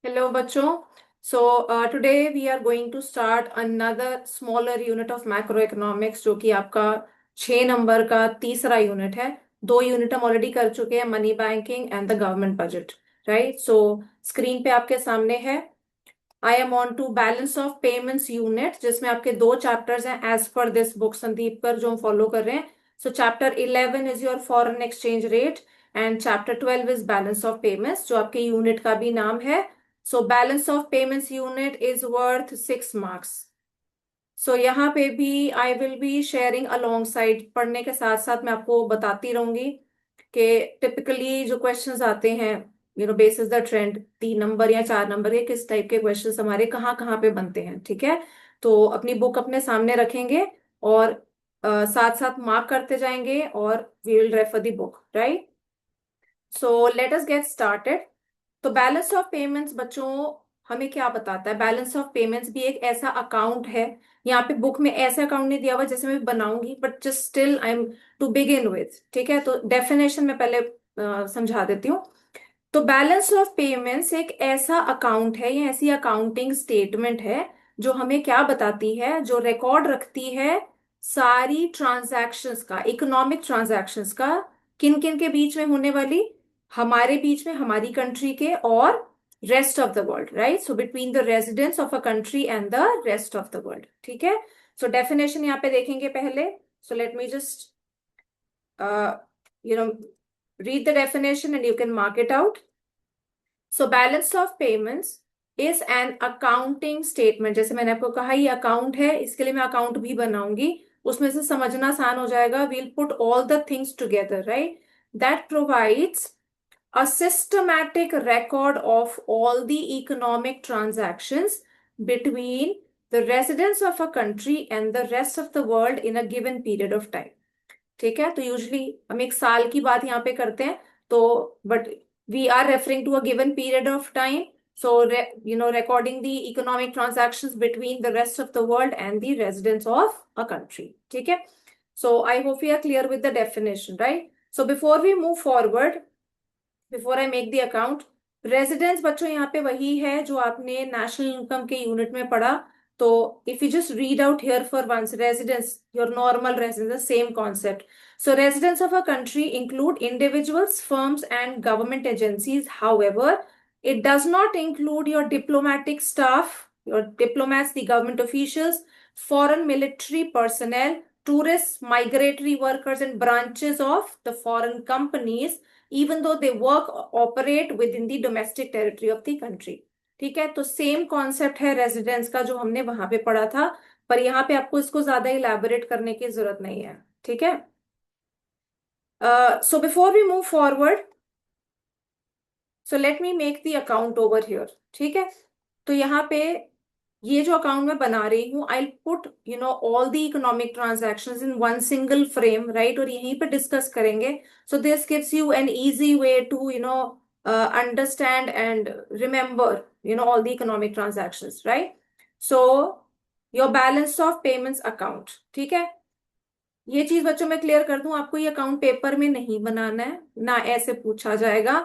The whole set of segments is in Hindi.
Hello बच्चों. Today we are going to start another smaller unit of macroeconomics जो कि आपका 6 नंबर का तीसरा यूनिट है. 2 यूनिट हम ऑलरेडी कर चुके हैं, money banking and the government budget. Right. So screen पे आपके सामने है. I am on to balance of payments unit, जिसमें आपके 2 चैप्टर्स हैं as per this book Sandeep कर जो हम फॉलो कर रहे हैं. So chapter 11 is your foreign exchange rate and chapter 12 is balance of payments, जो आपके यूनिट का भी नाम है. So balance of payments unit is worth 6 marks. So यहाँ पे भी I will be sharing alongside, पढ़ने के साथ साथ मैं आपको बताती रहूंगी कि टिपिकली जो क्वेश्चंस आते हैं, बेसिस द ट्रेंड, 3 नंबर या 4 नंबर के किस टाइप के क्वेश्चंस हमारे कहाँ कहाँ पे बनते हैं. ठीक है. तो अपनी बुक अपने सामने रखेंगे और साथ साथ मार्क करते जाएंगे और we will refer the book. Right. So let us get started. तो बैलेंस ऑफ पेमेंट्स बच्चों हमें क्या बताता है? बैलेंस ऑफ पेमेंट्स भी एक ऐसा अकाउंट है. यहाँ पे बुक में ऐसा अकाउंट नहीं दिया हुआ जैसे मैं बनाऊंगी, but just still I am to begin with. ठीक है. तो डेफिनेशन में पहले समझा देती हूँ. तो बैलेंस ऑफ पेमेंट्स एक ऐसा अकाउंट है या ऐसी अकाउंटिंग स्टेटमेंट है जो हमें क्या बताती है, जो रिकॉर्ड रखती है सारी ट्रांजैक्शंस का, इकोनॉमिक ट्रांजैक्शंस का, किन किन के बीच में होने वाली, हमारे बीच में, हमारी कंट्री के और rest of the world. Right. So between the residents of a country and the rest of the world. ठीक है. सो डेफिनेशन यहाँ पे देखेंगे पहले. सो let me just you know read the definition and you can mark it out. So balance of payments is an accounting statement. जैसे मैंने आपको कहा ये अकाउंट है, इसके लिए मैं अकाउंट भी बनाऊंगी, उसमें से समझना आसान हो जाएगा. we'll put all the things together, right? That provides a systematic record of all the economic transactions between the residents of a country and the rest of the world in a given period of time. ठीक है. तो यूजली हम एक साल की बात यहाँ पे करते हैं, तो but we are referring to a given period of time. So recording the economic transactions between the rest of the world and the residents of a country. ठीक है. So I hope we are clear with the definition, right? So before we move forward, before I make the account, residence बच्चों यहाँ पे वही है जो आपने नेशनल इनकम के यूनिट में पढ़ा. तो if you just read out here for once, residence, your normal residence, same concept. So residence of a country include individuals, firms and government agencies. However, it does not include your diplomatic staff, your diplomats, the government officials, foreign military personnel, tourists, migratory workers, and branches of the foreign companies, even though they work operate within the domestic territory of the country. ठीक है. तो सेम कॉन्सेप्ट है रेजिडेंस का जो हमने वहां पे पढ़ा था, पर यहाँ पे आपको इसको ज्यादा इलैबोरेट करने की जरूरत नहीं है. ठीक है. So before we move forward, so let me make the account over here. ठीक है. तो यहाँ पे ये जो अकाउंट मैं बना रही हूँ, I put all the economic transactions in one single frame. Right. और यहीं पे डिस्कस करेंगे. So this gives you an easy way to understand and remember all the economic transactions. Right. So your balance of payments account. ठीक है. ये चीज बच्चों मैं क्लियर कर दूं, आपको ये अकाउंट पेपर में नहीं बनाना है, ना ऐसे पूछा जाएगा.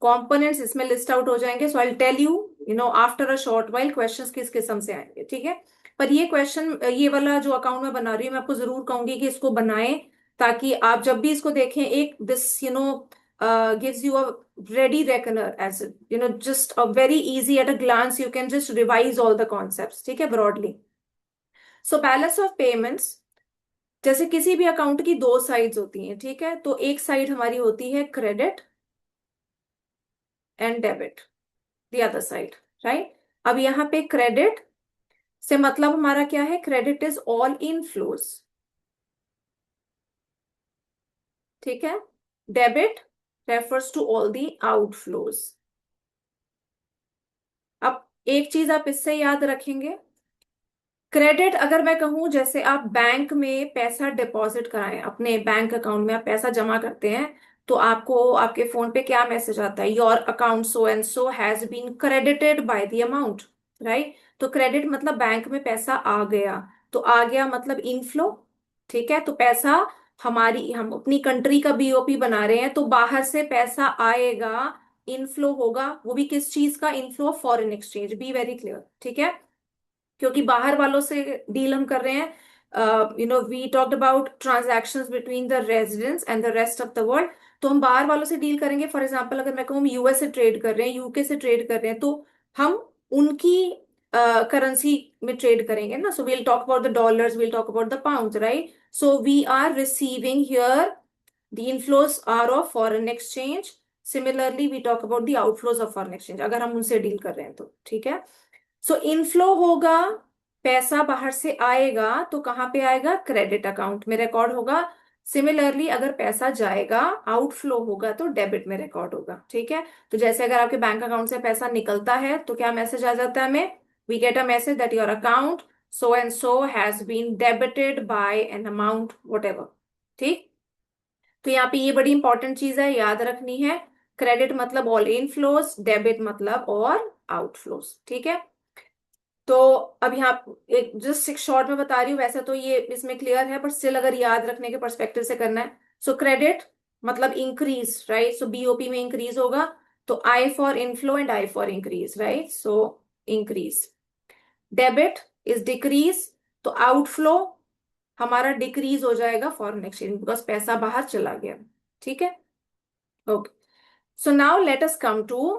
कंपोनेंट्स इसमें लिस्ट आउट हो जाएंगे. So I tell you after a short while questions किस किस्म से आएंगे. ठीक है. पर ये क्वेश्चन, ये वाला जो अकाउंट मैं बना रही हूँ, मैं आपको जरूर कहूंगी कि इसको बनाएं, ताकि आप जब भी इसको देखें, एक this gives you a ready reckoner, as just a very easy at a glance you can just revise all the concepts. ठीक है. broadly. So balance of payments, जैसे किसी भी अकाउंट की 2 साइड्स होती हैं. ठीक है. तो एक साइड हमारी होती है credit and debit, the other side. Right. अब यहाँ पे क्रेडिट से मतलब हमारा क्या है? Credit is all inflows. ठीक है. Debit refers to all the outflows. अब एक चीज आप इससे याद रखेंगे, क्रेडिट अगर मैं कहूं, जैसे आप बैंक में पैसा डिपॉजिट कराएं, अपने बैंक अकाउंट में आप पैसा जमा करते हैं, तो आपको आपके फोन पे क्या मैसेज आता है? Your account so and so has been credited by the amount. Right. तो क्रेडिट मतलब बैंक में पैसा आ गया. तो आ गया मतलब इनफ्लो. ठीक है. तो पैसा, हम अपनी कंट्री का बीओपी बना रहे हैं, तो बाहर से पैसा आएगा इनफ्लो होगा, वो भी किस चीज का? Inflow of foreign exchange. Be very clear, ठीक है? क्योंकि बाहर वालों से डील हम कर रहे हैं। We talked about transactions between the residents and the rest of the world. तो हम बाहर वालों से डील करेंगे। फॉर एग्जांपल, अगर मैं कहूँ हम यूएस से ट्रेड कर रहे हैं, यूके से ट्रेड कर रहे हैं, तो हम उनकी करेंसी में ट्रेड करेंगे ना। So we'll talk about the dollars, we'll talk about the pounds, right? So we are receiving here the inflows are of foreign exchange. Similarly we talk about the outflows of foreign exchange, अगर हम उनसे डील कर रहे हैं तो, ठीक है? सो इनफ्लो होगा, पैसा बाहर से आएगा तो कहाँ पे आएगा? क्रेडिट अकाउंट में रिकॉर्ड होगा। सिमिलरली अगर पैसा जाएगा, आउटफ्लो होगा, तो डेबिट में रिकॉर्ड होगा, ठीक है? तो जैसे अगर आपके बैंक अकाउंट से पैसा निकलता है तो क्या मैसेज आ जाता है हमें? We get a message that your account so and so has been debited by an amount whatever, ठीक? तो यहाँ पे ये बड़ी इंपॉर्टेंट चीज है, याद रखनी है। क्रेडिट मतलब ऑल इनफ्लोज, डेबिट मतलब और आउटफ्लोज, ठीक है? तो अब यहाँ एक जस्ट एक शॉर्ट में बता रही हूँ, वैसे तो ये इसमें क्लियर है, पर स्टिल अगर याद रखने के पर्सपेक्टिव से करना है। सो क्रेडिट मतलब इंक्रीज, राइट? सो बीओपी में इंक्रीज होगा, तो I for inflow and I for increase, right? So increase. Debit is decrease, तो आउटफ्लो हमारा डिक्रीज हो जाएगा फॉरेन एक्सचेंज, बिकॉज पैसा बाहर चला गया, ठीक है? Okay, so now let us come to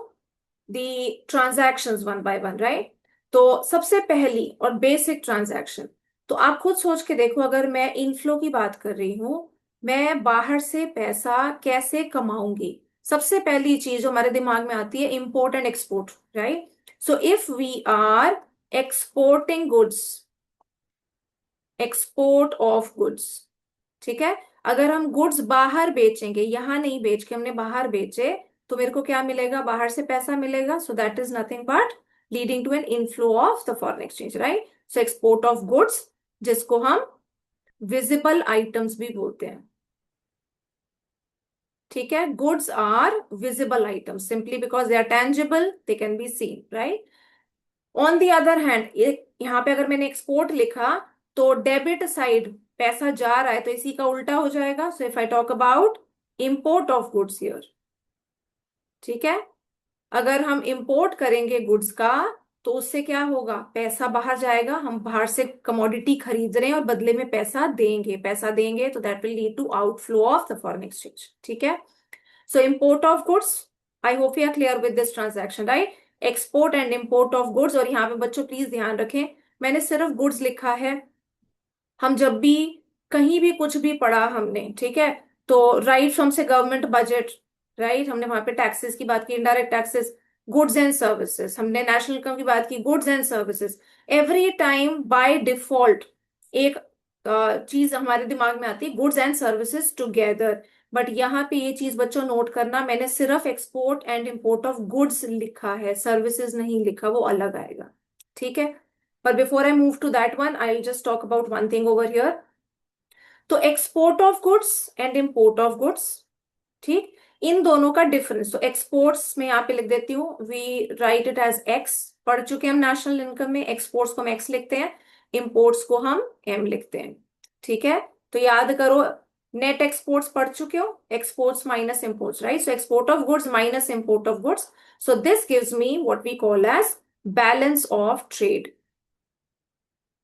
the transactions one by one, right? तो सबसे पहली और बेसिक ट्रांजैक्शन, तो आप खुद सोच के देखो, अगर मैं इनफ्लो की बात कर रही हूं, मैं बाहर से पैसा कैसे कमाऊंगी? सबसे पहली चीज जो हमारे दिमाग में आती है, import and export, right? So if we are exporting goods, export of goods, ठीक है? अगर हम गुड्स बाहर बेचेंगे, यहां नहीं बेच के हमने बाहर बेचे, तो मेरे को क्या मिलेगा? बाहर से पैसा मिलेगा। So that is nothing but leading to an inflow of the foreign exchange, right? So export of goods, जिसको हम विजिबल आइटम्स भी बोलते हैं, ठीक है? Goods are visible items simply because they are tangible, they can be seen, right? On the other hand, यहाँ पे अगर मैंने एक्सपोर्ट लिखा, तो डेबिट साइड पैसा जा रहा है, तो इसी का उल्टा हो जाएगा। सो if I talk about import of goods here, ठीक है? अगर हम इंपोर्ट करेंगे गुड्स का, तो उससे क्या होगा? पैसा बाहर जाएगा, हम बाहर से कमोडिटी खरीद रहे हैं और बदले में पैसा देंगे, पैसा देंगे, तो that will lead to outflow of the foreign exchange, ठीक है? So import of goods, I hope you are clear with this transaction, right? Export and import of goods. और यहाँ पे बच्चों प्लीज ध्यान रखें, मैंने सिर्फ गुड्स लिखा है। हम जब भी कहीं भी कुछ भी पढ़ा हमने, ठीक है, तो राइट फ्रॉम से गवर्नमेंट बजट, राइट, हमने वहां पे टैक्सेस की बात की, indirect taxes, goods and services, हमने नेशनल इनकम की बात की, goods and services. Every time by default एक चीज हमारे दिमाग में आती है, goods and services together. But यहाँ पे ये चीज बच्चों नोट करना, मैंने सिर्फ export and import of goods लिखा है, सर्विसेज नहीं लिखा, वो अलग आएगा, ठीक है? But before I move to that one, I'll just talk about one thing over here. तो export of goods and import of goods, ठीक, इन दोनों का डिफरेंस, तो एक्सपोर्ट्स में यहाँ पे लिख देती हूँ, we write it as X. पढ़ चुके हैं हम नेशनल इनकम में, एक्सपोर्ट्स को हम एक्स लिखते हैं, इंपोर्ट्स को हम एम लिखते हैं, ठीक है? तो याद करो, नेट एक्सपोर्ट्स पढ़ चुके हो, exports minus imports, right? So export of goods minus import of goods, so this gives me what we call as balance of trade,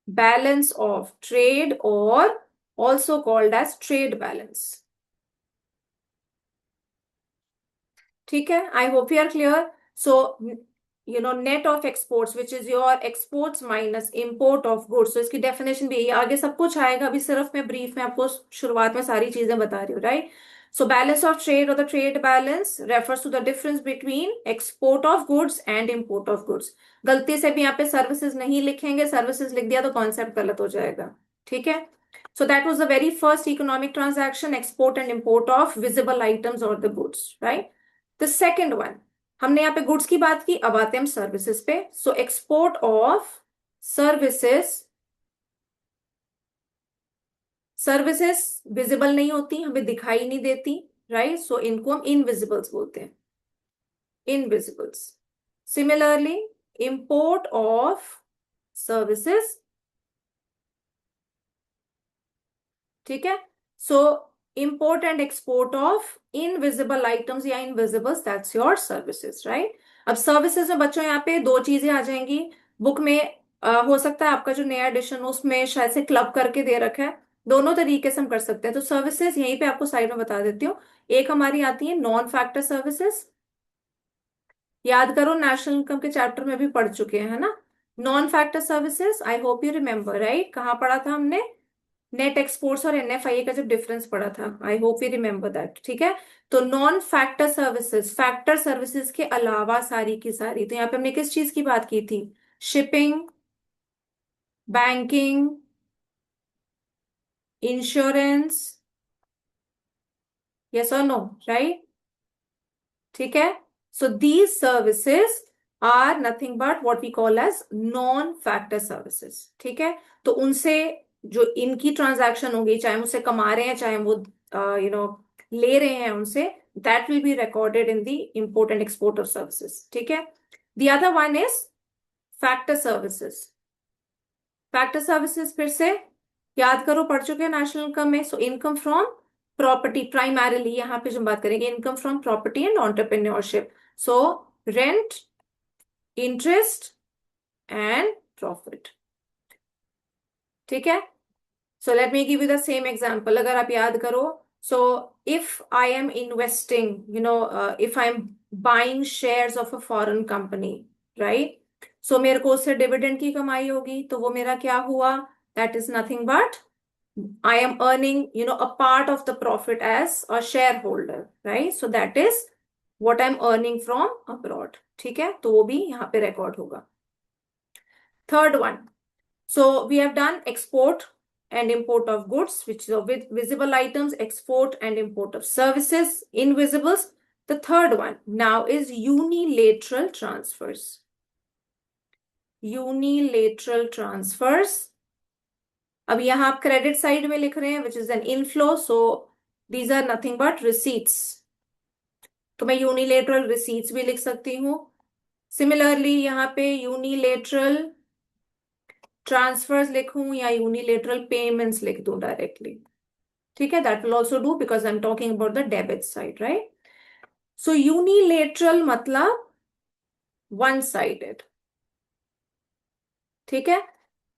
balance of trade or also called as trade balance, ठीक है? I hope you are clear. So net of exports which is your exports minus import of goods, तो इसकी डेफिनेशन भी यही, आगे सब कुछ आएगा, अभी सिर्फ मैं ब्रीफ में आपको शुरुआत में सारी चीजें बता रही हूँ, right? So balance of trade और the trade balance refers to the difference between export of goods and import of goods. गलती से भी यहाँ पे सर्विसेज नहीं लिखेंगे, सर्विसेज लिख दिया तो कॉन्सेप्ट गलत हो जाएगा, ठीक है? So that was the very first economic transaction, export and import of visible items or the goods, right? The second one, हमने यहाँ पे गुड्स की बात की, अब आते हैं हम सर्विसेज पे। सो export of services, services visible नहीं होती, हमें दिखाई नहीं देती, राइट? सो इनको हम इनविजिबल्स बोलते हैं, invisibles. Similarly import of services, ठीक है? सो import and export of invisible items या invisibles, that's your services, right? अब services में बच्चों यहाँ पे दो चीजें आ जाएंगी बुक में। हो सकता है आपका जो नया एडिशन हो उसमें शायद से क्लब करके दे रखा है। दोनों तरीके से हम कर सकते हैं। तो सर्विसेज यहीं पे आपको साइड में बता देती हूँ। एक हमारी आती है नॉन फैक्टर सर्विसेज। याद करो, नेशनल इनकम के चैप्टर में भी पढ़ चुके हैं, है ना? Non factor services, I hope you remember, right? कहाँ पढ़ा था हमने? नेट एक्सपोर्ट्स और एनएफआईए का जब डिफरेंस पड़ा था, आई होप यू रिमेम्बर दैट, ठीक है? तो non factor services, factor services के अलावा सारी की सारी। तो यहाँ पे हमने किस चीज की बात की थी? शिपिंग, बैंकिंग, इंश्योरेंस, यस और नो, राइट? ठीक है। So these services are nothing but what we call as non factor services, ठीक है? तो उनसे जो इनकी ट्रांजैक्शन होगी, चाहे मुझसे कमा रहे हैं चाहे वो ले रहे हैं उनसे, that will be recorded in the import and export of services, ठीक है? The other one is factor services. Factor services फिर से याद करो, पढ़ चुके हैं नेशनल इनकम में। So income from property, primarily यहाँ पे जो बात करेंगे, income from property and entrepreneurship. So rent, interest and profit, ठीक है? So let me give you the same example. अगर आप याद करो, so if I am investing, if I am buying shares of a foreign company, right? So मेरे को उससे डिविडेंड की कमाई होगी, तो वो मेरा क्या हुआ? That is nothing but I am earning, a part of the profit as a shareholder, right? So that is what I'm earning from abroad, ठीक है? तो वो भी यहाँ पे रिकॉर्ड होगा। Third one, so we have done export and import of goods, which is with visible items, export and import of services, invisibles. The third one now is unilateral transfers. Unilateral transfers. अब यहां आप क्रेडिट साइड में लिख रहे हैं which is an inflow, so these are nothing but receipts. तो मैं यूनिलेटरल रिसीट्स भी लिख सकती हूँ। सिमिलरली यहाँ पे यूनिलेटरल ट्रांसफर्स लिखूं या यूनिलेटरल पेमेंट्स लिख दूं डायरेक्टली, ठीक है? That will also do because I am talking about the debit side, right? So unilateral मतलब वन साइडेड, ठीक है?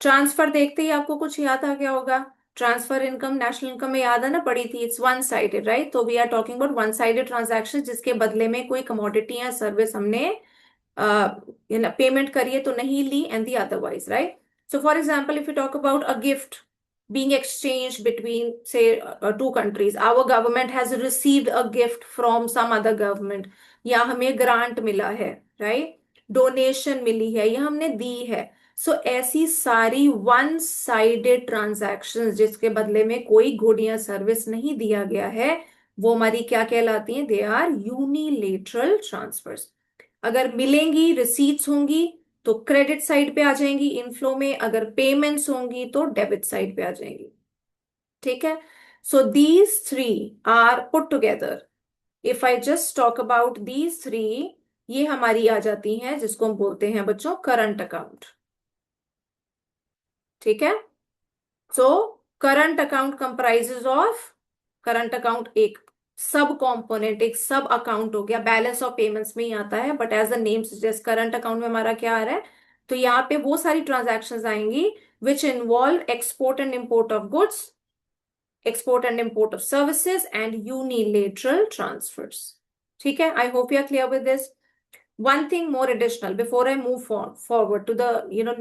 ट्रांसफर देखते ही आपको कुछ याद आ गया होगा। ट्रांसफर इनकम नेशनल इनकम में याद है ना, पड़ी थी। It's one sided, right? तो we are talking about one sided transaction जिसके बदले में कोई कमोडिटी या सर्विस हमने पेमेंट करी है तो नहीं ली, एंड दी otherwise, right? So for example, if you talk about a gift being exchanged between, say, two countries, our government has received a gift from some other government, या हमें ग्रांट मिला है, राइट? डोनेशन मिली है या हमने दी है। सो ऐसी सारी वन साइडेड ट्रांजैक्शंस जिसके बदले में कोई गुड या सर्विस नहीं दिया गया है, वो हमारी क्या कहलाती हैं? They are unilateral transfers. अगर मिलेंगी, रिसीट्स होंगी, तो क्रेडिट साइड पे आ जाएंगी इनफ्लो में। अगर पेमेंट्स होंगी तो डेबिट साइड पे आ जाएंगी, ठीक है? So these three are put together. If I just talk about these three, ये हमारी आ जाती हैं जिसको हम बोलते हैं बच्चों करंट अकाउंट, ठीक है? So current account comprises of, current account एक सब कॉम्पोनेंट, एक सब अकाउंट हो गया, बैलेंस ऑफ पेमेंट्स में ही आता है, but as the name suggest current account में हमारा क्या आ रहा है? तो यहाँ पे वो सारी ट्रांजैक्शंस आएंगी which involve export and import of goods, export and import of services and unilateral transfers, ठीक है? I hope you are clear with this. One thing more additional before I move forward to the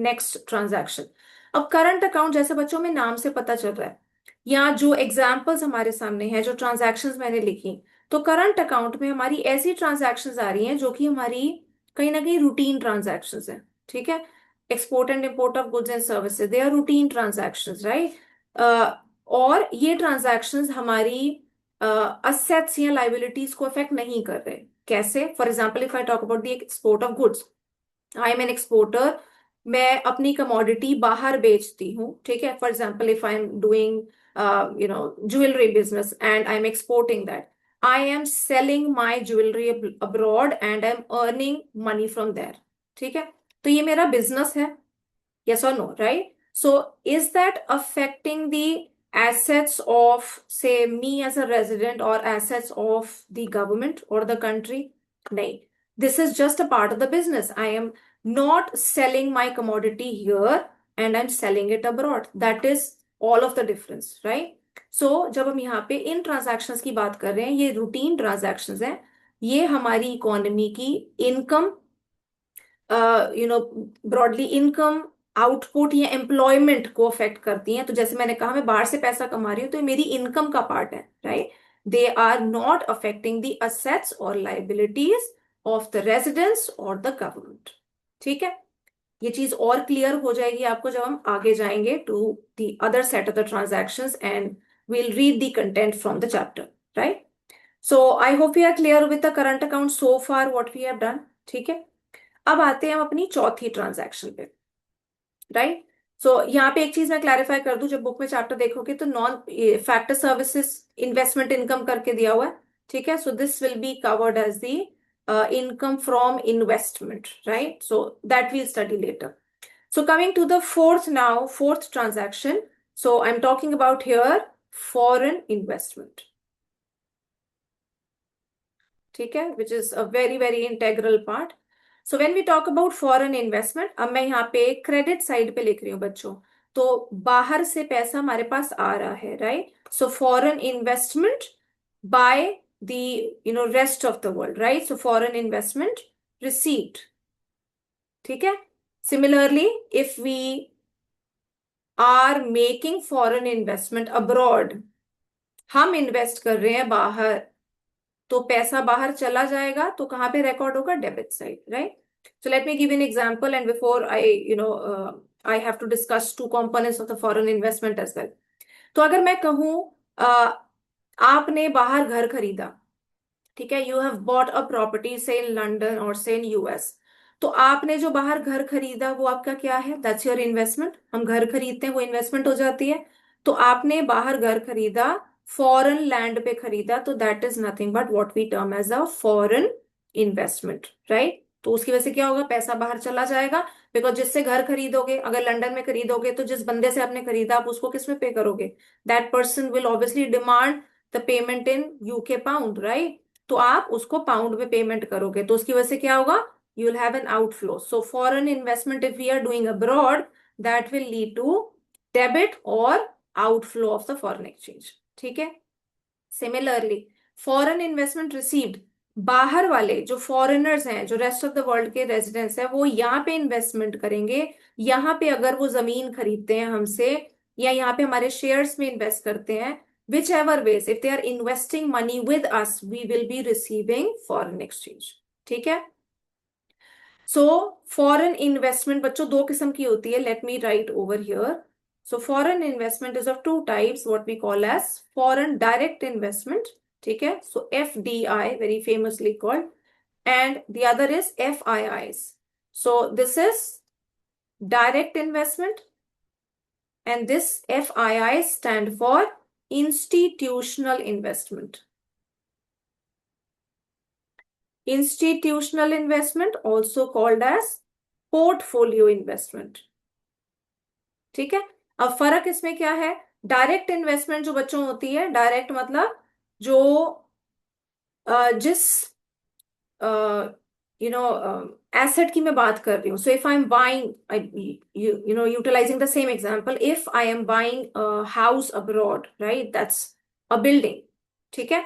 next transaction. अब करंट अकाउंट जैसे बच्चों में नाम से पता चल रहा है, या जो एग्जाम्पल्स हमारे सामने हैं, जो ट्रांजैक्शंस मैंने लिखी, तो करंट अकाउंट में हमारी ऐसी ट्रांजैक्शंस आ रही हैं जो कि हमारी कहीं ना कहीं रूटीन ट्रांजैक्शंस हैं, ठीक है? Export and import of goods and services, they are routine transactions, right? और ये ट्रांजैक्शंस हमारी असेट्स या लाइबिलिटीज को अफेक्ट नहीं कर रहे। कैसे? For example, if I talk about the export of goods, I am an exporter, मैं अपनी कमोडिटी बाहर बेचती हूँ, ठीक है? For example, if I am doing jewellery business and I am exporting that, I am selling my jewellery abroad and I am earning money from there, ठीक है? तो ये मेरा बिजनेस है, yes or no, right? So is that affecting the assets of, say, me as a resident or assets of the government or the country? नहीं. This is just a part of the business. I am not selling my commodity here and I'm selling it abroad. That is all of the difference, right? So जब हम यहाँ पे इन ट्रांजैक्शंस की बात कर रहे हैं, ये रूटीन ट्रांजैक्शंस हैं. ये हमारी इकोनॉमी की इनकम, ब्रॉडली इनकम, आउटपुट या एम्प्लॉयमेंट को अफेक्ट करती हैं. तो जैसे मैंने कहा, मैं बाहर से पैसा कमा रही हूँ तो ये मेरी इनकम का पार्ट है, right? They are not affecting the assets और लाइबिलिटीज ऑफ द रेजिडेंस और द गवर्नमेंट. ठीक है, ये चीज और क्लियर हो जाएगी आपको जब हम आगे जाएंगे to the other set of the transactions and we'll read the content from the chapter, right? So I hope we are clear with the current account so far what we have done. ठीक है, अब आते हैं हम अपनी चौथी ट्रांजैक्शन पे, राइट? सो यहाँ पे एक चीज मैं क्लैरिफाई कर दूं, जब बुक में चैप्टर देखोगे तो non factor services investment income करके दिया हुआ है. ठीक है, so this will be covered as the income from investment, right? So that we'll study later. So coming to the fourth transaction. So I'm talking about here foreign investment. ठीक है, which is a very very integral part. So when we talk about foreign investment, अब मैं यहाँ पे क्रेडिट साइड पे लिख रही हूँ बच्चों. तो बाहर से पैसा हमारे पास आ रहा है, right? So foreign investment by the rest of the world, right? So foreign investment received. ठीक है, similarly if we are making foreign investment abroad, हम इन्वेस्ट कर रहे हैं बाहर, तो पैसा बाहर चला जाएगा तो कहाँ पे रिकॉर्ड होगा? Debit side, right? So let me give an example and before I have to discuss two components of the foreign investment as well. तो अगर मैं कहूँ आपने बाहर घर खरीदा, ठीक है, you have bought a property से इन लंदन और से इन यूएस. तो आपने जो बाहर घर खरीदा वो आपका क्या है? That's your investment. हम घर खरीदते हैं, वो इन्वेस्टमेंट हो जाती है. तो आपने बाहर घर खरीदा, फॉरेन लैंड पे खरीदा, तो that is nothing but what we term as a foreign investment, right? तो उसकी वजह से क्या होगा? पैसा बाहर चला जाएगा. बिकॉज जिससे घर खरीदोगे, अगर लंदन में खरीदोगे, तो जिस बंदे से आपने खरीदा आप उसको किस में पे करोगे? That person will obviously demand the payment in UK pound, right? तो आप उसको पाउंड में पेमेंट करोगे, तो उसकी वजह से क्या होगा? You will have an outflow. So foreign investment if we are doing abroad, that will lead to debit और outflow of the foreign exchange. ठीक है, सिमिलरली फॉरेन इन्वेस्टमेंट रिसीव्ड, बाहर वाले जो फॉरेनर्स हैं, जो रेस्ट ऑफ द वर्ल्ड के रेजिडेंट्स हैं, वो यहाँ पे इन्वेस्टमेंट करेंगे. यहाँ पे अगर वो जमीन खरीदते हैं हमसे, या यहाँ पे हमारे शेयर्स में इन्वेस्ट करते हैं, whichever ways, if they are investing money with us, we will be receiving foreign exchange. ठीक है, सो फॉरेन इन्वेस्टमेंट बच्चों दो किस्म की होती है. Let me write over here. So foreign investment is of two types, what we call as foreign direct investment. ठीक है, so FDI very famously called, and the other is FIIs. So this is direct investment and this FIIs stand for institutional investment. Institutional investment also called as portfolio investment. ठीक है, अब फर्क इसमें क्या है? डायरेक्ट इन्वेस्टमेंट जो बच्चों होती है, डायरेक्ट मतलब जो जिस एसेट की मैं बात कर रही हूँ. So if I am buying, utilising the same example, if I am buying house abroad, right, that's a building. ठीक है,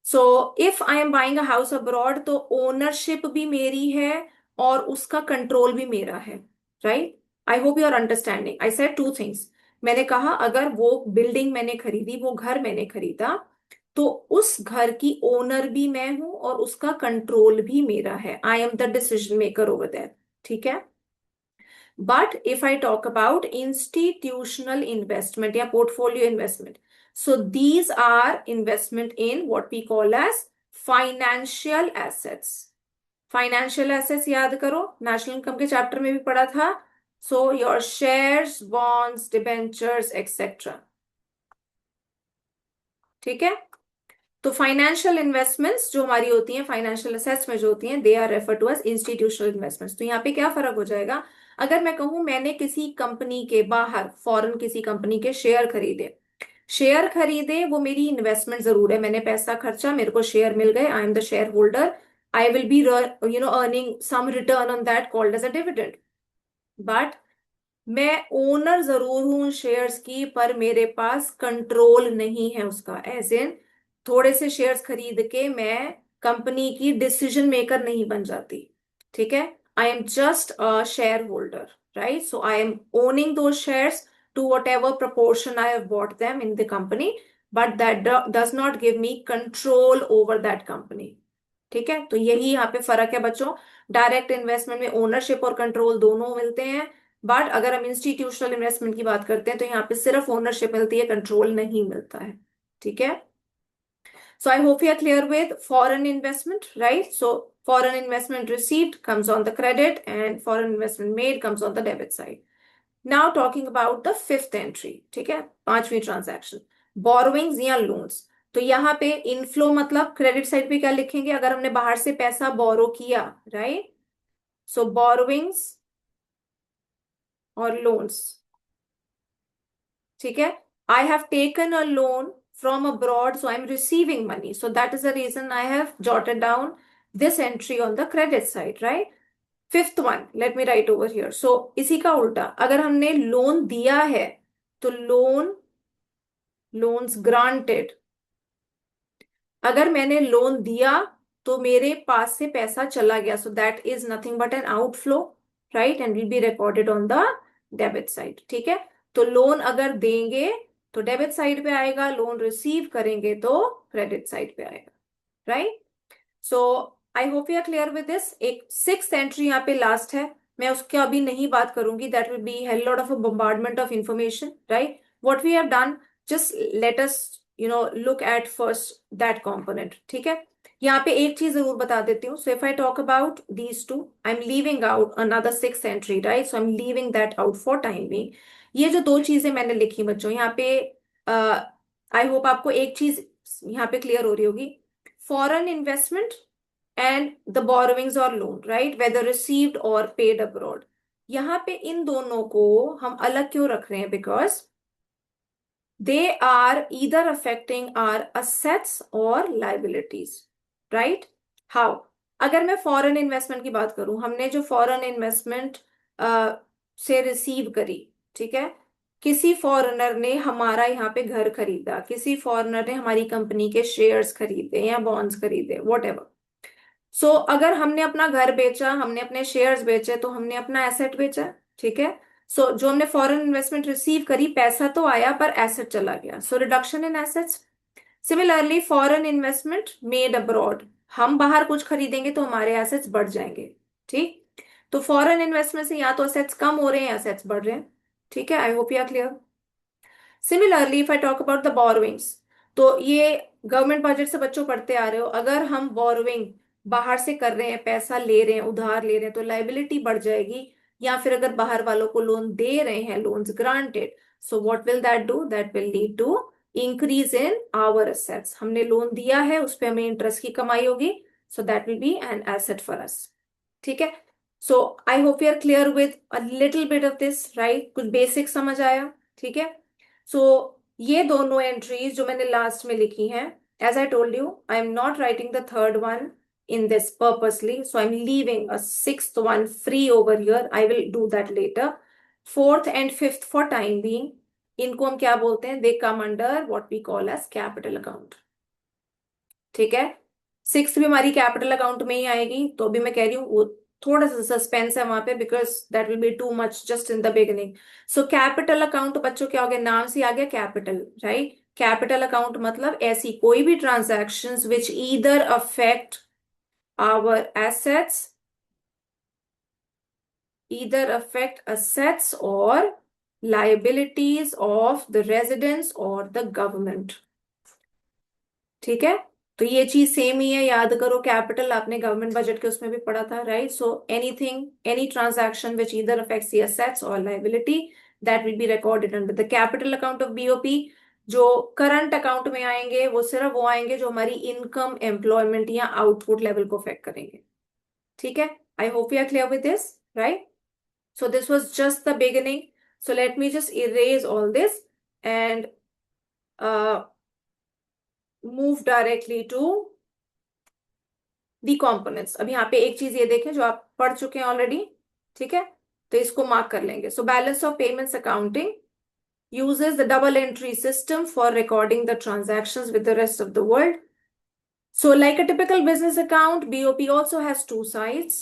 so if I am buying a house abroad, तो ओनरशिप भी मेरी है और उसका कंट्रोल भी मेरा है, right? I hope you are understanding. I said two things. मैंने कहा अगर वो बिल्डिंग मैंने खरीदी, वो घर मैंने खरीदा, तो उस घर की ओनर भी मैं हूं और उसका कंट्रोल भी मेरा है. I am the decision maker over there. ठीक है, but if I talk about institutional investment या portfolio investment, so these are investment in what we call as financial assets. Financial assets याद करो, नेशनल इनकम के चैप्टर में भी पढ़ा था. So your shares, bonds, debentures, etc. ठीक है, तो फाइनेंशियल इन्वेस्टमेंट्स जो हमारी होती हैं, फाइनेंशियल एसेट्स में जो होती हैं, they are refer to as institutional investments. तो यहाँ पे क्या फर्क हो जाएगा? अगर मैं कहूं मैंने किसी कंपनी के बाहर, फॉरेन किसी कंपनी के शेयर खरीदे, शेयर खरीदे वो मेरी इन्वेस्टमेंट जरूर है, मैंने पैसा खर्चा, मेरे को शेयर मिल गए, I am the shareholder, I will be earning some return on that called as a dividend. But मैं ओनर जरूर हूं शेयर्स की, पर मेरे पास कंट्रोल नहीं है उसका, एज इन थोड़े से शेयर्स खरीद के मैं कंपनी की डिसीजन मेकर नहीं बन जाती। ठीक है, I am just a share holder, right? So I am owning दो shares to whatever proportion I have bought them in the company, but that does not give me control over that company। ठीक है, तो यही यहाँ पे फर्क है बच्चों। डायरेक्ट इन्वेस्टमेंट में ओनरशिप और कंट्रोल दोनों मिलते हैं, बट अगर हम इंस्टीट्यूशनल इन्वेस्टमेंट की बात करते हैं तो यहाँ पे सिर्फ ओनरशिप मिलती है, कंट्रोल नहीं मिलता है। ठीक है, so I hope you are clear with foreign investment, right? So foreign investment received comes on the credit and foreign investment made comes on the debit side. Now talking about the fifth entry, ठीक है, पांचवी ट्रांजैक्शन, बोरोइंग्स या लोन्स। तो यहाँ पे इनफ्लो मतलब क्रेडिट साइड पे क्या लिखेंगे, अगर हमने बाहर से पैसा बोरो किया, राइट? सो बोरोइंग्स और लोन्स। ठीक है, I have taken a loan from abroad, so I am receiving money, so that is the reason I have jotted down this entry on the credit side, right? Fifth one, let me write over here. So इसी का उल्टा, अगर हमने लोन दिया है तो लोन्स ग्रांटेड। अगर मैंने लोन दिया तो मेरे पास से पैसा चला गया, सो that is nothing but an outflow, right? And will be recorded on the debit side. ठीक है, तो लोन अगर देंगे तो डेबिट साइड पे आएगा, लोन रिसीव करेंगे तो क्रेडिट साइड पे आएगा, right? So I hope you are clear with this. एक सिक्स एंट्री यहाँ पे लास्ट है, मैं उसके अभी नहीं बात करूंगी, that will be hell lot of a bombardment of information, right? What we have done, just let us look at first that component। ठीक है, यहाँ पे एक चीज जरूर बता देती हूँ। So if I talk about these to, I am leaving out another six entry, right? So I am leaving that out for time being. ये जो दो चीजें मैंने लिखी बच्चों यहाँ पे, आई होप आपको एक चीज यहाँ पे क्लियर हो रही होगी, foreign investment and the borrowings or loan, right, whether received or paid abroad। यहाँ पे इन दोनों को हम अलग क्यों रख रहे हैं, because they are either affecting our assets और liabilities, right? हाउ, अगर मैं फॉरेन इन्वेस्टमेंट की बात करूं, हमने जो फॉरेन इन्वेस्टमेंट से रिसीव करी, ठीक है, किसी फॉरेनर ने हमारा यहाँ पे घर खरीदा, किसी फॉरेनर ने हमारी कंपनी के शेयर्स खरीदे या बॉन्ड्स खरीदे, वॉट एवर। सो अगर हमने अपना घर बेचा, हमने अपने शेयर्स बेचे, तो हमने अपना एसेट बेचा। ठीक है, सो जो हमने फॉरेन इन्वेस्टमेंट रिसीव करी, पैसा तो आया पर एसेट चला गया, so reduction in assets. Similarly foreign investment made abroad, हम बाहर कुछ खरीदेंगे तो हमारे एसेट्स बढ़ जाएंगे। ठीक, तो फॉरेन इन्वेस्टमेंट से या तो एसेट्स कम हो रहे हैं या एसेट्स बढ़ रहे हैं। ठीक है, I hope you are clear. Similarly if I talk about the borrowings, तो ये गवर्नमेंट बजट से बच्चों पढ़ते आ रहे हो, अगर हम बोरोइंग बाहर से कर रहे हैं, पैसा ले रहे हैं, उधार ले रहे हैं, तो लाइबिलिटी बढ़ जाएगी। या फिर अगर बाहर वालों को लोन दे रहे हैं, loans granted, so what will that do, that will lead to increase in our assets. हमने लोन दिया है, उस पर हमें इंटरेस्ट की कमाई होगी, so that will be an asset for us. ठीक है, so I hope you are clear with a little bit of this, right? कुछ बेसिक समझ आया? ठीक है, सो ये दोनों एंट्रीज जो मैंने लास्ट में लिखी हैं, as I told you, I am not writing the third one in this purposely, so I'm leaving a sixth one free over here, I will do that later। fourth and fifth for time being, इनको हम क्या बोलते हैं, they come under what we call as capital account। ठीक है, सिक्स भी हमारी कैपिटल अकाउंट में ही आएगी, तो अभी मैं कह रही हूँ वो थोड़ा सा सस्पेंस है वहां पे, because that will B too much just in the beginning. So capital account बच्चों क्या हो गया, नाम से आ गया कैपिटल, राइट? कैपिटल अकाउंट मतलब ऐसी कोई भी transactions which either affect our assets, either affect assets or liabilities of the residents or the government। ठीक है, तो ये चीज सेम ही है, याद करो, कैपिटल आपने गवर्नमेंट बजट के उसमें भी पढ़ा था, right? So anything, any transaction which either affects the assets और liability, that will be recorded under the capital account of BOP. जो करंट अकाउंट में आएंगे वो सिर्फ वो आएंगे जो हमारी इनकम, एम्प्लॉयमेंट या आउटपुट लेवल को अफेक्ट करेंगे। ठीक है, I hope you are clear with this, right? So this was just the beginning. So let me just erase all this and move directly to the components. अब यहाँ पे एक चीज ये देखें जो आप पढ़ चुके हैं ऑलरेडी, ठीक है, तो इसको मार्क कर लेंगे। सो balance of payments accounting uses the double entry system for recording the transactions with the rest of the world. So, like a typical business account, BOP also has two sides,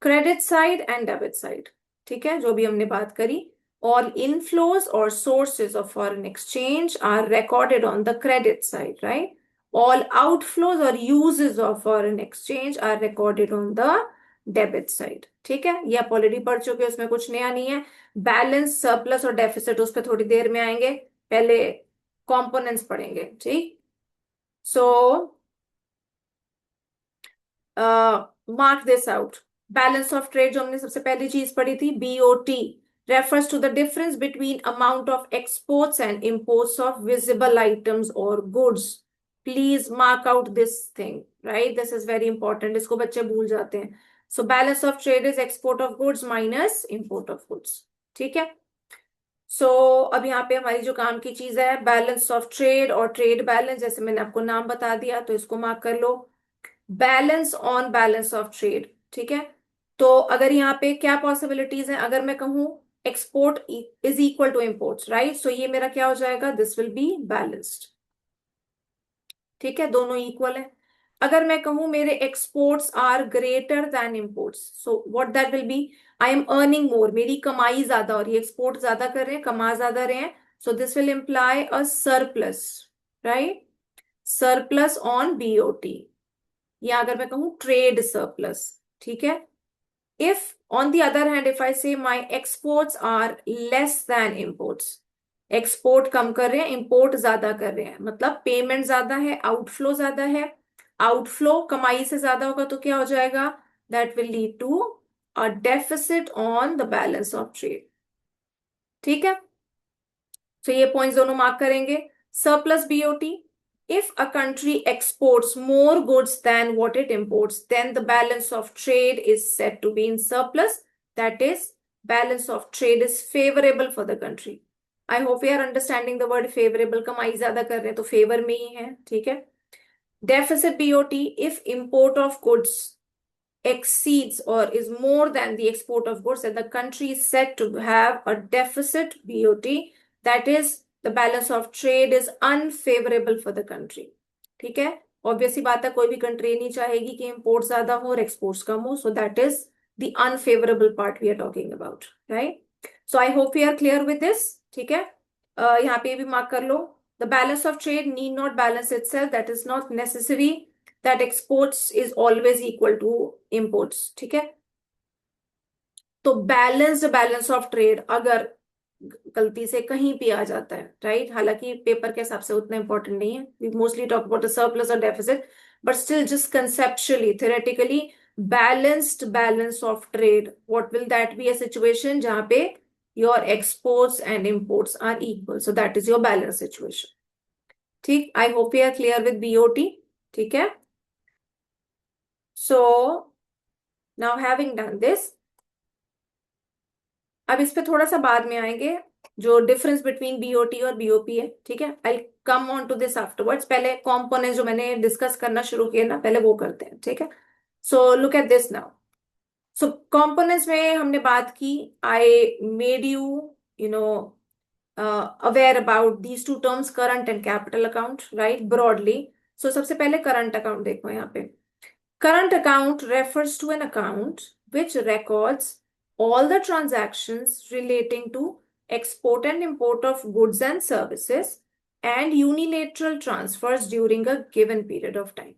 credit side and debit side. ठीक है, जो भी हमने बात करी, all inflows or sources of foreign exchange are recorded on the credit side, right? All outflows or uses of foreign exchange are recorded on the debit side. ठीक है, ये आप ऑलरेडी पढ़ चुके हैं, उसमें कुछ नया नहीं है। बैलेंस, सरप्लस और डेफिसिट उस पर थोड़ी देर में आएंगे, पहले कंपोनेंट्स पढ़ेंगे, ठीक। So mark this out. Balance of trade जो हमने सबसे पहली चीज पढ़ी थी, BOT refers to the difference between amount of exports and imports of visible items or goods. Please mark out this thing, right? This is very important. इसको बच्चे भूल जाते हैं। So balance of trade is export of goods minus import of goods. ठीक है। सो अब यहाँ पे हमारी जो काम की चीज है, बैलेंस ऑफ ट्रेड और ट्रेड बैलेंस, जैसे मैंने आपको नाम बता दिया तो इसको मार्क कर लो। Balance on balance of trade, ठीक है। तो अगर यहाँ पे क्या पॉसिबिलिटीज हैं, अगर मैं कहूँ export is equal to imports, right, so ये मेरा क्या हो जाएगा, दिस विल बी बैलेंस्ड, ठीक है, दोनों इक्वल है। अगर मैं कहूं मेरे exports are greater than imports, so what that will be, I am earning more, मेरी कमाई ज्यादा हो रही है, एक्सपोर्ट ज्यादा कर रहे हैं, कमा ज्यादा रहे हैं, so this will imply a surplus, right, surplus on BOT। या अगर मैं कहूं ट्रेड सरप्लस, ठीक है। If on the other hand if I say my exports are less than imports, export कम कर रहे हैं, इंपोर्ट ज्यादा कर रहे हैं, मतलब पेमेंट ज्यादा है, आउटफ्लो ज्यादा है, आउटफ्लो कमाई से ज्यादा होगा तो क्या हो जाएगा, that will lead to a deficit on the balance of trade, ठीक है। तो ये पॉइंट्स दोनों मार्क करेंगे। Surplus BOT, if a country exports more goods than what it imports, then the balance of trade is said to be in surplus. That is, balance of trade is favorable for the country. I hope you are understanding the word favorable. कमाई ज्यादा कर रहे हैं तो फेवर में ही है, ठीक है। Deficit BOT, if import of goods exceeds or is more than the export of goods, then the country is said to have a deficit BOT. That is, the balance of trade is unfavorable for the country. ठीक है, ऑब्वियसली बात है, कोई भी कंट्री नहीं चाहेगी कि इंपोर्ट ज्यादा हो और एक्सपोर्ट्स कम हो, so that is the unfavourable part we are talking about, right. So I hope you are clear with this, ठीक है। यहाँ पे भी मार्क कर लो, the balance of trade need not balance itself, that is not necessary that exports is always equal to imports, ठीक है। तो बैलेंस ऑफ ट्रेड अगर गलती से कहीं भी आ जाता है, राइट, हालांकि पेपर के हिसाब से उतना इंपॉर्टेंट नहीं है, we mostly talk about the surplus और deficit, but still just conceptually theoretically balanced balance of trade, what will that be, a situation जहां पे your exports and imports are equal, so that is your balance situation, ठीक। I hope you are clear with BOT, ठीक है। So now having done this, अब इस पे थोड़ा सा बाद में आएंगे, जो डिफरेंस बिटवीन BOT और BOP है, ठीक है। I come on to this afterwards, पहले कॉम्पोनेंट जो मैंने डिस्कस करना शुरू किया ना, पहले वो करते हैं, ठीक है। So look at this now. So components में हमने बात की, I made you know aware about these two terms, current and capital account, right, broadly. So सबसे पहले करंट अकाउंट देखो यहाँ पे। Current account refers to an account which records all the transactions relating to export and import of goods and services and unilateral transfers during a given period of time.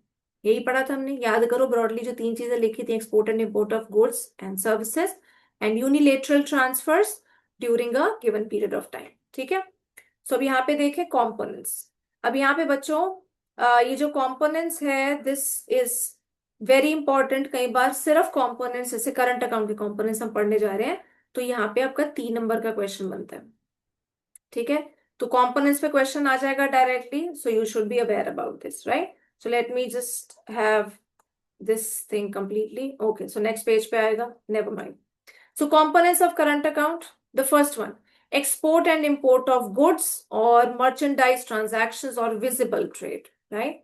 यही पढ़ा था हमने, याद करो ब्रॉडली जो तीन चीजें लिखी थी, export and import of goods and services and unilateral transfers during a given period of time, ठीक है। सो अब यहाँ पे देखें कॉम्पोनेंट्स। अब यहाँ पे बच्चों ये जो कॉम्पोनेंट्स है, दिस इज वेरी इंपॉर्टेंट। कई बार सिर्फ कंपोनेंट्स, जैसे करंट अकाउंट के कंपोनेंट्स हम पढ़ने जा रहे हैं, तो यहाँ पे आपका 3 नंबर का क्वेश्चन बनता है, ठीक है। तो कंपोनेंट्स पे क्वेश्चन आ जाएगा directly, so you should be aware about this, right. So let me just have this thing completely, okay. So next page पे आएगा, never mind. So components of current account, the first one, export and import of goods or merchandise transactions or visible trade, right?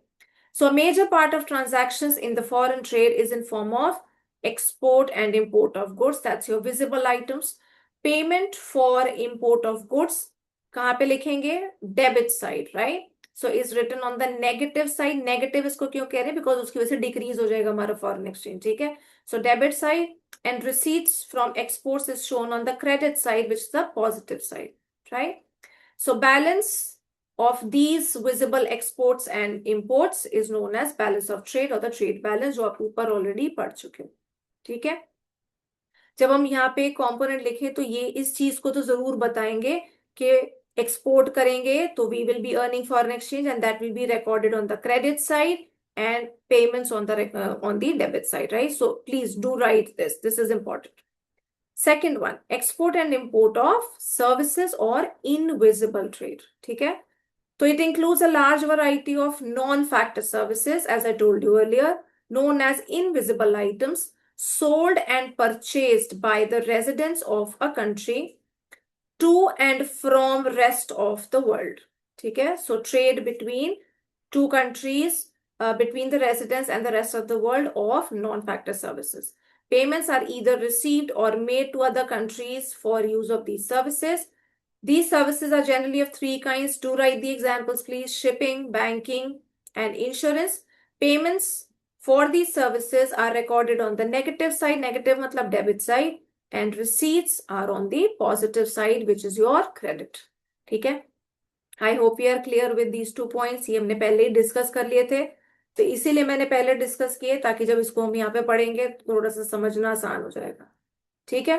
So a major part of transactions in the foreign trade is in form of export and import of goods. That's your visible items. Payment for import of goods, कहाँ पे लिखेंगे? Debit side, right? So is written on the negative side. Negative इसको क्यों कह रहे हैं? Because उसकी वजह से decrease हो जाएगा हमारा foreign exchange, ठीक है? So debit side and receipts from exports is shown on the credit side, which is the positive side, right? So balance of these visible exports and imports is known as balance of trade or the trade balance, जो आप ऊपर ऑलरेडी पढ़ चुके हो, ठीक है? जब हम यहाँ पे कंपोनेंट लिखें तो ये इस चीज को तो जरूर बताएंगे कि एक्सपोर्ट करेंगे तो we will be earning foreign exchange and that will be recorded on the credit side and payments on the debit side, right? So please do write this. This is important. Second one, export and import of services or invisible trade. ठीक है? So it includes a large variety of non-factor services, as I told you earlier, known as invisible items, sold and purchased by the residents of a country to and from rest of the world. ठीक है? So trade between two countries, between the residents and the rest of the world of non-factor services. Payments are either received or made to other countries for use of these services. These services are generally of three kinds. Do write the examples, please. Shipping, banking, and insurance. Payments for these services are recorded on the negative side. Negative matlab debit side. And receipts are on the positive side, which is your credit. ठीक है? I hope we are clear with these 2 points. ये हमने पहले ही डिस्कस कर लिए थे, तो इसीलिए मैंने पहले डिस्कस किए ताकि जब इसको हम यहाँ पे पढ़ेंगे थोड़ा सा समझना आसान हो जाएगा, ठीक है?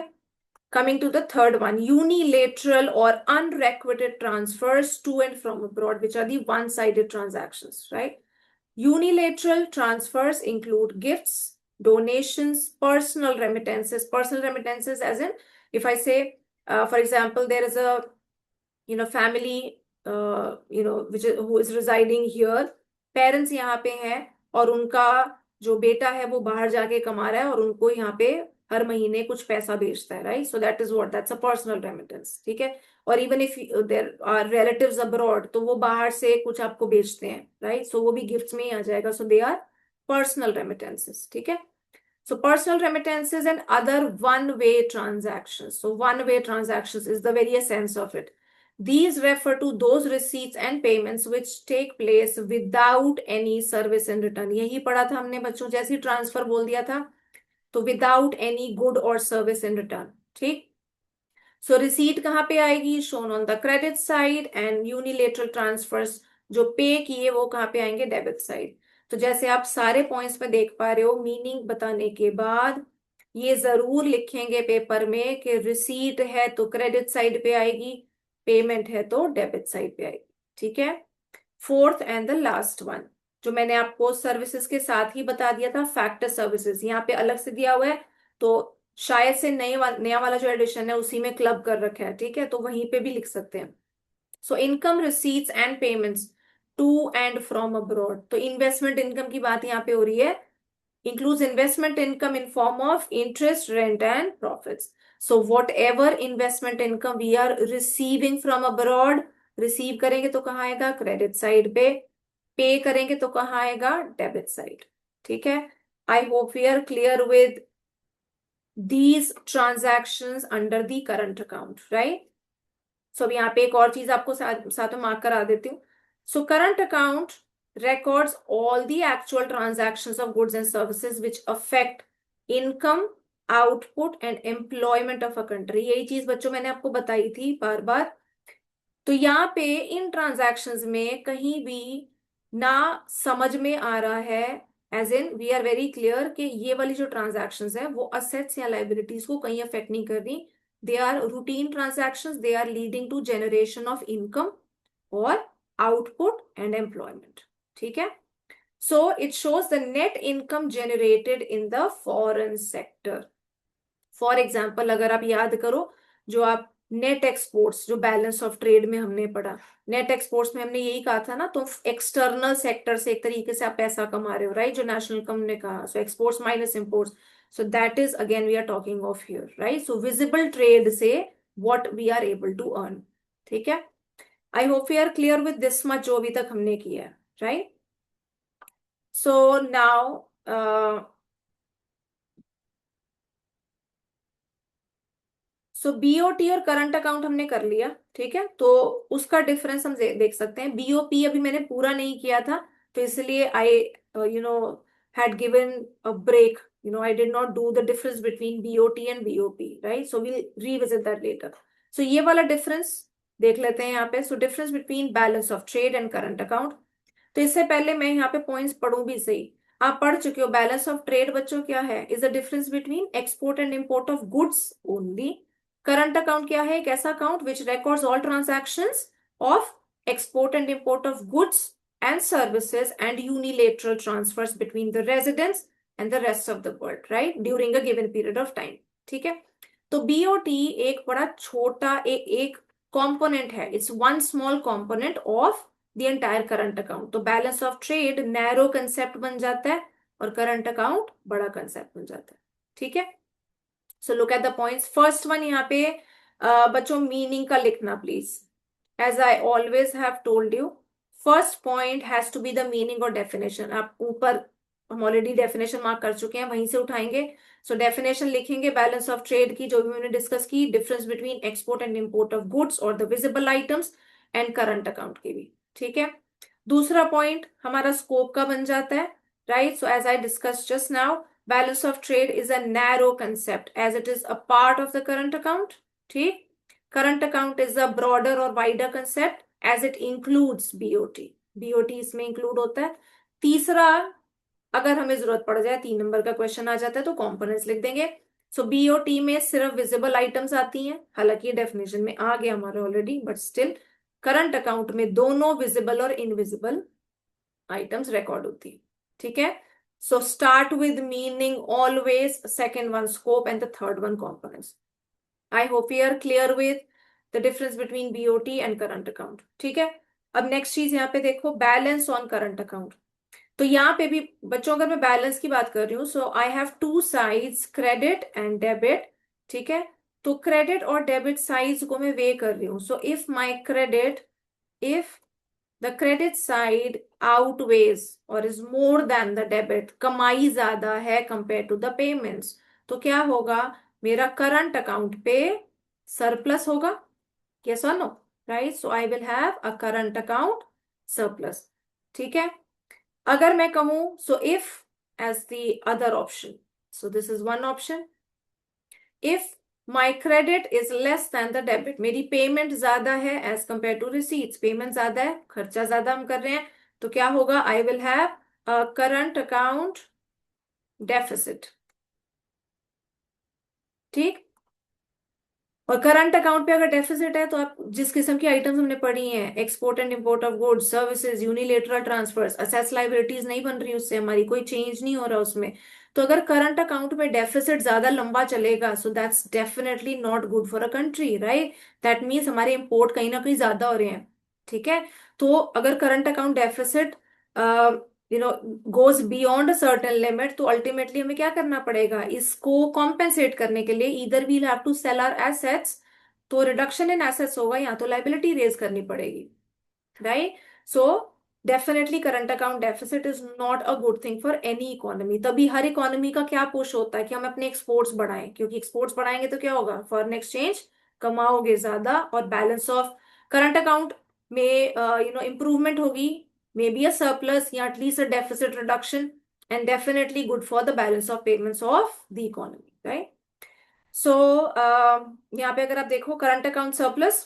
Coming to the third one, unilateral or unrequited transfers to and from abroad, which are the one-sided transactions, right? Unilateral transfers include gifts, donations, personal remittances. Personal remittances, as in, if I say, for example, there is a family, who is residing here. Parents यहाँ पे हैं और उनका जो बेटा है वो बाहर जाके कमा रहा है और उनको यहाँ पे हर महीने कुछ पैसा भेजता है, right? So that's a personal remittance, ठीक है? और even if there are relatives abroad, तो वो बाहर से कुछ आपको भेजते हैं, राइट? सो वो भी गिफ्ट्स में ही आ जाएगा. सो दे आर पर्सनल रेमिटेंसेस, ठीक है? So personal remittances and other one-way transactions. So one-way transactions is the very essence of it. These refer to those receipts and payments which take place without any service in return. यही पढ़ा था हमने बच्चों, जैसे ट्रांसफर बोल दिया था, तो without any good or service in return, ठीक? So receipt कहाँ पे आएगी? Shown on the credit side, and unilateral transfers जो पे किए वो कहाँ पे आएंगे? Debit side. तो जैसे आप सारे पॉइंट्स में देख पा रहे हो, मीनिंग बताने के बाद ये जरूर लिखेंगे पेपर में कि रिसीट है तो क्रेडिट साइड पे आएगी, पेमेंट है तो डेबिट साइड पे आएगी, ठीक है? Fourth and the last one, जो मैंने आपको सर्विसेज के साथ ही बता दिया था, फैक्टर सर्विसेज यहाँ पे अलग से दिया हुआ है, तो शायद से नया वाला जो एडिशन है उसी में क्लब कर रखा है, ठीक है? तो वहीं पे भी लिख सकते हैं. So income receipts and payments to and from abroad. तो इन्वेस्टमेंट इनकम की बात यहाँ पे हो रही है. includes investment income in form of interest, rent and profits. So whatever investment income we are receiving from abroad, receive करेंगे तो कहाँ आएगा? क्रेडिट साइड पे. पे करेंगे तो कहाँ आएगा? डेबिट साइड, ठीक है? I hope we are clear with these transactions under the current account, right? So यहाँ पे एक और चीज आपको साथ में मार्क करा देती हूँ. So current account records all the actual transactions of goods and services which affect income, output and employment of a country. यही चीज बच्चों मैंने आपको बताई थी बार बार. तो यहाँ पे इन ट्रांजैक्शंस में कहीं भी ना समझ में आ रहा है, as in we are very clear कि ये वाली जो ट्रांजैक्शंस है वो असेट्स या लाइबिलिटीज को कहीं अफेक्ट नहीं कर रही. They are routine transactions, they are leading to generation of income और आउटपुट एंड एम्प्लॉयमेंट, ठीक है? So it shows the net income generated in the foreign sector. For example, अगर आप याद करो जो आप नेट एक्सपोर्ट्स, जो बैलेंस ऑफ ट्रेड में हमने पढ़ा, नेट एक्सपोर्ट्स में हमने यही कहा था ना, तो एक्सटर्नल सेक्टर से एक तरीके से आप पैसा कमा रहे हो, राइट? जो नेशनल इनकम ने कहा, so exports minus imports, so that is again we are talking of here, right? So visible trade से what we are able to earn. ठीक है, I hope we are clear with this much जो अभी तक हमने किया है, right? So now so BOT और करंट अकाउंट हमने कर लिया, ठीक है? तो उसका डिफरेंस हम देख सकते हैं। बीओपी अभी मैंने पूरा नहीं किया था, तो इसलिए I you know had given a break. I did not do the difference between BOT and BOP, right? So we'll revisit that later. So ये वाला डिफरेंस देख लेते हैं यहाँ पे। So difference between balance of trade and current account. तो इससे पहले मैं यहाँ पे पॉइंट्स पढ़ूं भी सही। आप पढ़ चुके हो बैलेंस ऑफ ट्रेड बच्चों क्या है? Is the difference between export and import of goods only. Current account क्या है? एक ऐसा account which records all transactions of export and import of goods and services and unilateral transfers between the residents and the rest of the world, right, during a given period of time. ठीक है? तो बीओटी एक बड़ा छोटा एक कंपोनेंट है। It's one small component of the entire current account. तो balance of trade narrow concept बन जाता है और करंट अकाउंट बड़ा कंसेप्ट बन जाता है। ठीक है? So look at the points. First one यहाँ पे बच्चों मीनिंग का लिखना please. As I always have told you, first point has to be the meaning और डेफिनेशन। आप ऊपर हम ऑलरेडी डेफिनेशन मार्क कर चुके हैं, वहीं से उठाएंगे। सो डेफिनेशन लिखेंगे बैलेंस ऑफ ट्रेड की, जो भी हमने डिस्कस की, difference between export and import of goods और the visible items, and current account की भी। ठीक है? दूसरा पॉइंट हमारा स्कोप का बन जाता है, right? So as I discuss just now, balance of trade is a narrow concept as it is a part of the current account. ठीक? current account is a broader or wider concept as it includes BOT. BOT इसमें इंक्लूड होता है। तीसरा, अगर हमें जरूरत पड़ जाए, 3 नंबर का क्वेश्चन आ जाता है, तो कंपोनेंट्स लिख देंगे। सो बीओटी में सिर्फ विजिबल आइटम्स आती हैं, हालांकि डेफिनेशन में आ गया हमारे already, but still current account में दोनों विजिबल और इनविजिबल आइटम्स रिकॉर्ड होती है। ठीक है? So start with meaning always, second one scope, and the third one components. I hope we are clear with the difference between BOT and current account. ठीक है? अब नेक्स्ट चीज यहाँ पे देखो, बैलेंस ऑन करंट अकाउंट। तो यहाँ पे भी बच्चों, अगर मैं बैलेंस की बात कर रही हूँ, so I have two sides, credit and debit. ठीक है? तो क्रेडिट और डेबिट साइड्स को मैं वे कर रही हूँ। So if my credit, if the credit side outweighs or is more than the debit, कमाई ज्यादा है compared to the payments, तो क्या होगा? मेरा करंट अकाउंट पे सरप्लस होगा। yes or no? right? so I will have a current account surplus. ठीक है? अगर मैं कहूं, so if as the other option, so this is one option, if my credit is less than the debit, मेरी पेमेंट ज्यादा है as compare to receipts, payment ज्यादा है, खर्चा ज्यादा हम कर रहे हैं, तो क्या होगा? I will have a current account deficit. ठीक? और करंट अकाउंट पे अगर डेफिसिट है, तो आप जिस किस्म की आइटम्स हमने पढ़ी हैं, export and import of goods, services, unilateral transfers, assets liabilities नहीं बन रही, उससे हमारी कोई चेंज नहीं हो रहा उसमें। तो अगर करंट अकाउंट में डेफिसिट ज्यादा लंबा चलेगा, so that's definitely not good for a country, right? That means हमारे इंपोर्ट कहीं ना कहीं ज्यादा हो रहे हैं। ठीक है? तो अगर current account deficit goes beyond certain limit, तो अल्टीमेटली हमें क्या करना पड़ेगा? इसको कॉम्पेंसेट करने के लिए either we'll have to sell our assets, तो रिडक्शन इन एसेट्स होगा, या तो लाइबिलिटी रेज करनी पड़ेगी, right? So definitely current account deficit is not a good thing for any economy. तभी हर इकोनॉमी का क्या पुश होता है कि हम अपने एक्सपोर्ट्स बढ़ाएं, क्योंकि एक्सपोर्ट्स बढ़ाएंगे तो क्या होगा? फॉरेन एक्सचेंज कमाओगे ज्यादा, और बैलेंस ऑफ करंट अकाउंट में इंप्रूवमेंट होगी, मे बी अ सरप्लस या at least a deficit reduction, and definitely good for the balance of payments of the economy, right? So यहाँ पे अगर आप देखो, current account surplus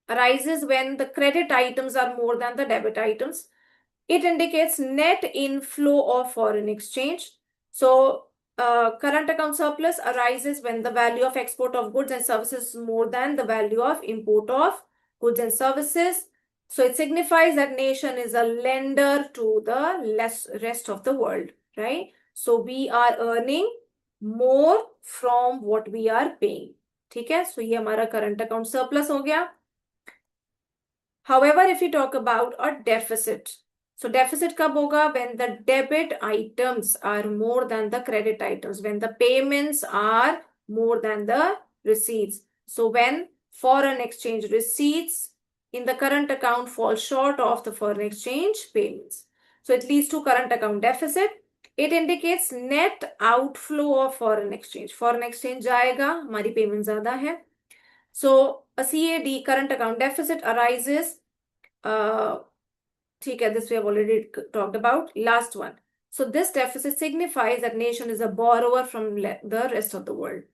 arises when the credit items are more than the debit items. It indicates net inflow of foreign exchange. So, current account surplus arises when the value of export of goods and services is more than the value of import of goods and services. So, it signifies that nation is a lender to the rest of the world, right? So, we are earning more from what we are paying. ठीक है? So, ये हमारा current account surplus हो गया. However, if you talk about a deficit, so deficit कब होगा? When the debit items are more than the credit items, when the payments are more than the receipts. So when foreign exchange receipts in the current account fall short of the foreign exchange payments, so it leads to current account deficit. It indicates net outflow of foreign exchange. Foreign exchange जाएगा, हमारी पेमेंट ज्यादा है. So a CAD, current account deficit, arises. ठीक है, this we have already talked about. Last one. So this deficit signifies that nation is a borrower from the rest of the world.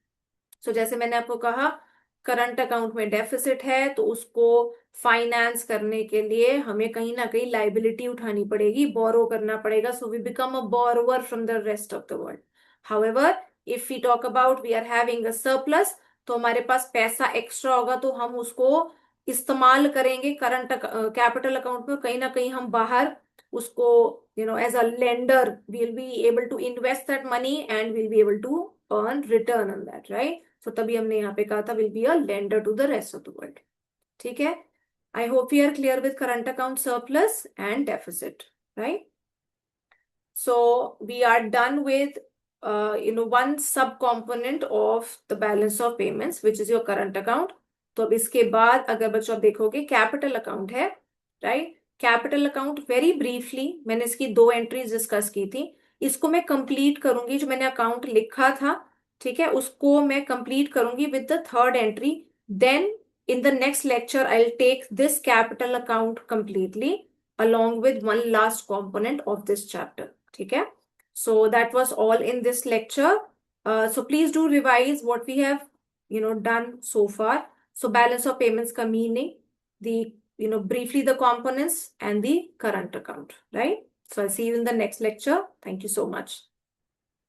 So जैसे मैंने आपको कहा, करंट अकाउंट में डेफिसिट है तो उसको फाइनेंस करने के लिए हमें कहीं ना कहीं लाइबिलिटी उठानी पड़ेगी, बोरो करना पड़ेगा. So we become a borrower from the rest of the world. However if we talk about we are having a surplus, तो हमारे पास पैसा एक्स्ट्रा होगा तो हम उसको इस्तेमाल करेंगे करंट कैपिटल अकाउंट में. कहीं ना कहीं हम बाहर उसको as a lender will be able to invest that money and will be able to earn return on that, right. So तभी हमने यहाँ पे कहा था will be a lender to the rest of the world. ठीक है. I hope we are clear with current account surplus and deficit, right. So we are done with one sub component of the balance of payments which is your current account. तो अब इसके बाद अगर बच्चों आप देखोगे कैपिटल अकाउंट है, right. Capital account very briefly मैंने इसकी 2 एंट्रीज डिस्कस की थी. इसको मैं कंप्लीट करूंगी, जो मैंने अकाउंट लिखा था, ठीक है, उसको मैं कंप्लीट करूंगी with the 3rd entry. Then in the next lecture I'll take this capital account completely along with one last component of this chapter. ठीक है. So that was all in this lecture. So please do revise what we have done so far. So balance of payments का meaning, the briefly the components and the current account, right. So I'll see you in the next lecture. Thank you so much.